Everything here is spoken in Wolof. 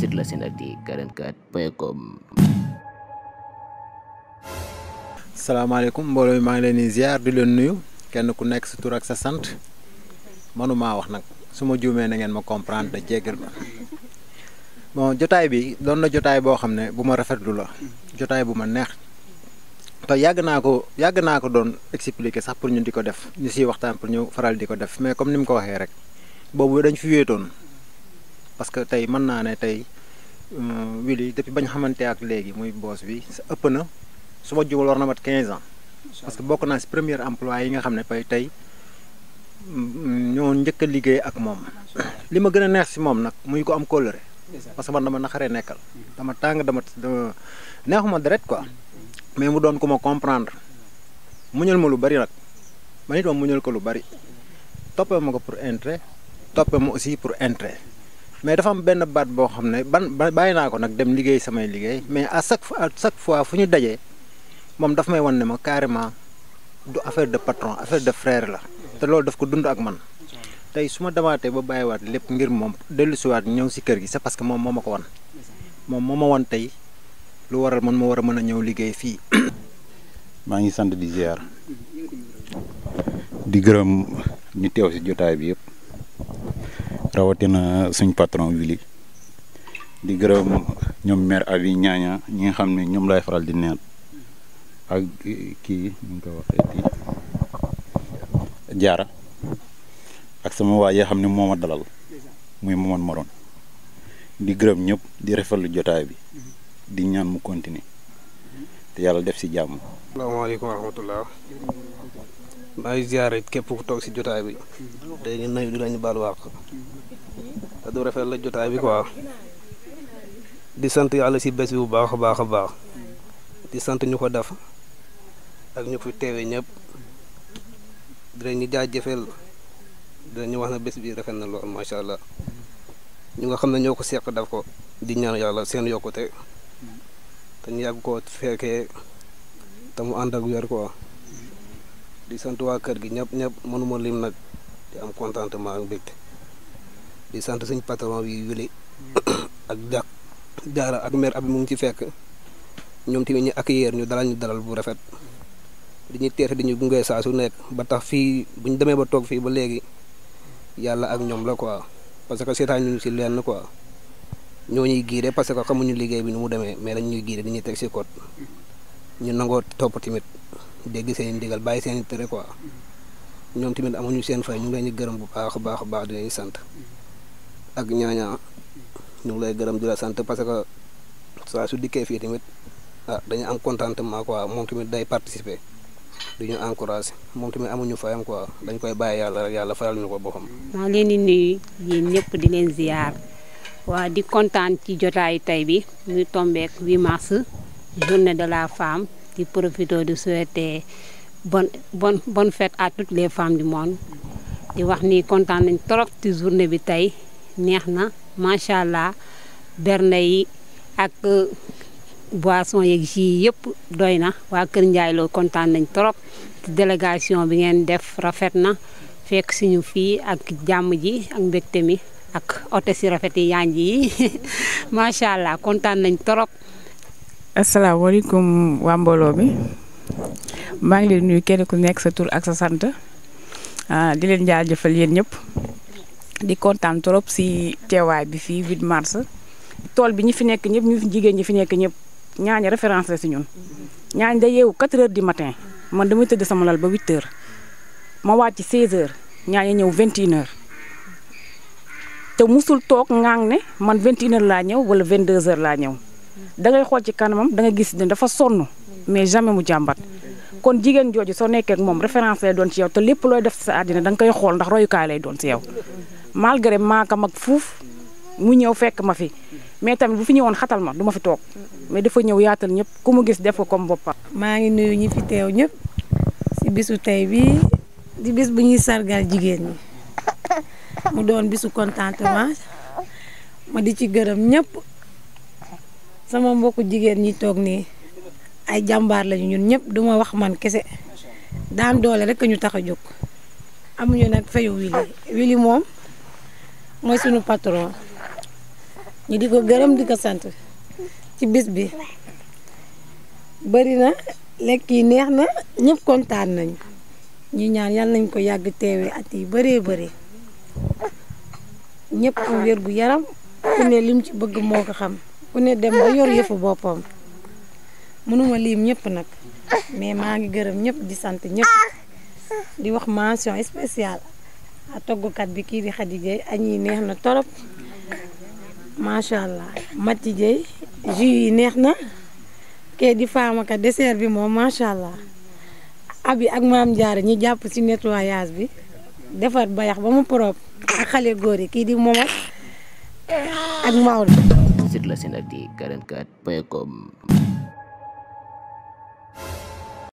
sur la Senactu 44.com. salaamaaleykum mbooloo mi maa ngi leen di ziar di leen nuyu kenn ku nekk sa tur ak sa sant manuma wax nag su ma juumee na ngeen ma comprendre te jéggal ma bon jotaay bi doon na jotaay boo xam ne bu ma rafetlu la jotaay bu ma neex te yàgg naa ko doon expliquer sax pour ñu di ko def ñu siy waxtaan pour ñu faral di ko def mais comme ni mu ko waxee rek boobu dañ fi wéetoon parce que tey mën naa ne tey Wily depuis bañ xamante ak léegi muy boss bi sa ëpp na su ma juumul war na mat 15 ans parce que bokk naa si premier emploi yi nga xam ne tey ñoo njëkk a liggéey ak moom li ma gën a neex si moom nag muy ko am kóllëre parce que man dama naqaree nekkal dama tàng dama neexuma deret quoi mais mu doon ko ma comprendre muñal ma lu bari nag ma nit ma muñal ko lu bari toppee ma ko pour intérêt toppee ma aussi pour intérêt mais dafa am benn baat boo xam ne bàyyi naa ko nag dem liggéey samay liggéey mais à chaque fois fu ñu dajee moom daf may wan ne ma carrément du affaire de patron affaire de frère la te loolu daf ko dund ak man tey su ma demaatee ba bàyyiwaat lépp ngir moom dellusiwaat ñëw si kër gi c'est parce que moom moo ma ko wan moom moo ma wan tey lu waral man ma war a mën a ñëw liggéey fii. maa ngi sant di ziar di gërëm ñu teew si jotaay bi yëpp rawatina suñ patron Wily di gërëm ñoom maire Abi ñaaña ñi nga xam ne ñoom laay faral di neel ak kii ñu ngi ko waxee jaara ak sama waa yoo xam ne moo ma dalal muy Momane Maron di gërëm ñëpp di rafetlu jotaay bi di ñaan mu continuer te yàlla def si jàmm. asalaamaaleykum wa rahmatulah maa ngi ziare képp ku toog si jotaay bi te ñu nuyu di lañu baal wax te du rafet la jotaay bi quoi di sant yàlla si bés bi bu baax a baax a baax di sant ñu ko def ak ñu fi teewee ñëpp dinañu jaajëfal dinañu wax na bés bi rafet na lool macha allah ñu nga xam ne ñoo ko seq def ko di ñaan yàlla seen yokkute te ñu yàgg ko fekkee te mu ànd ak wér quoi di sant waa kër gi ñëpp mënuma lim nag di am contentement ak mbégte di sant suñ patron bi Wily ak jaara ak maire Abi mu ngi ci fekk ñoom tamit ñu accueillir ñu dalal bu rafet di ñu teete di ñu gunge saa su nekk ba tax fii bu ñu demee ba toog fii ba léegi yàlla ak ñoom la quoi parce que seetaan ñu si lenn quoi ñoo ñuy giide parce que xamuñu liggéey bi nu mu demee mais dañ ñuy giide di ñuy teg si code ñu nangoo topp tamit dégg seen ndigal bàyyi seen tere quoi ñoom tamit amuñu seen fay ñu ngi leen di gërëm bu baax a baax di leen sant ak ñaaña ñu ngi lay gërëm di la sant parce que saa su dikkee fii tamit dañu am contentement quoi moom tamit day participer du ñu encouragé moom tamit amuñu fayam quoi dañ koy bàyyi yàlla rek yàlla fayal ñu ko boppam. maa leen di nuyu yéen ñëpp di leen ziar waa di kontaan ci jotaayu tey bi muy tombeek 8 mars journée de la femme di profiter de souhaiter bonne fête à toutes les femmes du monde di wax ni kontaan nañ trop ci journée bi tey neex na macha allah berne yi ak boisson yeeg jus yëpp doy na waa Kër Ndiaye Lo kontaan nañ trop ci délégation bi ngeen def rafet na fekk suñu fii ak jàmm ji ak mbégte mi ak oto si rafet yi yanj yi macha allah kontaan nañ trop. asalaamaaleykum waa mbooloo mi maa ngi leen nuyu kenn ku nekk sa tur ak sa sant di leen jaajëfal yéen ñëpp di kontaan trop si teewaay bi fii 8 mars tool bi ñi fi nekk ñëpp ñu jigéen ñi fi nekk ñëpp ñaaña référence la si ñun ñaañ day yeewu 4 heures du matin man damay tëdd sama lal ba 8 heures ma wàcc 16 heures ñaaña ñëw 21 heures te musul toog ngaang ne man 21 heures laa ñëw wala 22 heures laa ñëw da ngay xool ci kanamam da nga gis ne dafa sonn mais jamais mu jàmbat kon jigéen jooju soo nekkee ak moom référence lay doon ci yow te lépp looy def sa àddina da nga koy xool ndax royukaay lay doon ci yow malgré maaka mag fuuf mu ñëw fekk ma fi mais tamit bu fi ñëwoon xatal ma du ma fi toog mais dafa ñëw yaatal ñëpp ku mu gis def ko comme boppam. maa ngi nuyu ñi fi teew ñëpp si bisu tey bi di bis bu ñuy sargal jigéen ñi mu doon bisu contentement ma di ci gërëm ñëpp sama mbokku jigéen ñi toog nii ay jàmbaar lañu ñun ñëpp duma wax man kese daan doole rek ñu tax a jóg amuñu nag fayu Wily moom mooy sunu patron ñu di ko gërëm di ko sant ci bis bi bëri na lekk yi neex na ñëpp kontaan nañu ñu ñaan yal nañ ko yàgg teewee at yi bëree bëri ñëpp am wér gu yaram ku ne lim ci bëgg moo ko xam ku ne dem ba yor yëfu boppam mënuma lim ñëpp nag mais maa ngi gërëm ñëpp di sant ñëpp di wax mention spéciale a toggukat bi kii di Khady Dieye añ yi neex na torop macha allah Mati Dieye jus yi neex na kee di faamaka dessert bi moom macha allah abi ak maam Diarra ñi jàpp ci nettoyage bi defar bayax ba mu propre ak xale góor yi kii di Momar ak Maodo. Sur la Sénégal 44.com